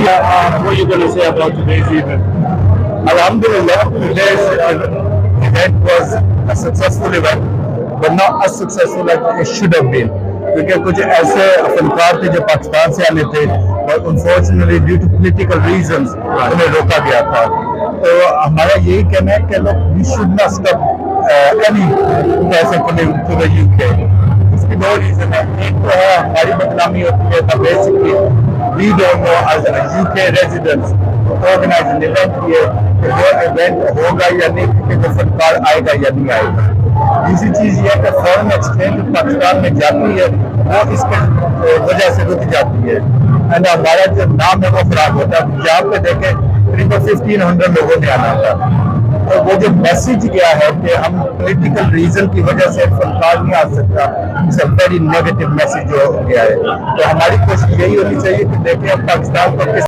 What are you going to say about today's event? Alhamdulillah, today's event was a successful event, but not as successful as it should have been. क्योंकि कुछ ऐसे फनकार थे जो पाकिस्तान से आने थे और unfortunately due to political reasons उन्हें रोका गया था। तो हमारा यही कहना है कि लोग we should not stop any person coming to the UK. इसकी दो रीजन है, एक तो है हमारी बदनामी होती है, तो basically we don't know as a UK residents organise an event किए कि वो इवेंट होगा या नहीं, क्योंकि वो फनकार आएगा या नहीं आएगा। दूसरी चीज ये है कि फॉरेन एक्सचेंज पाकिस्तान में जाती है वो इसके वजह से रुक जाती है एंड हमारा जो नाम है वो खराब होता है। यहाँ पे देखें करीबन 1500 लोगों ने आना था, तो वो जो मैसेज गया है कि हम पॉलिटिकल रीजन की वजह से फनकार नहीं आ सकता, it's a very negative message जो गया है। तो हमारी कोशिश यही होनी चाहिए कि देखें अब पाकिस्तान को किस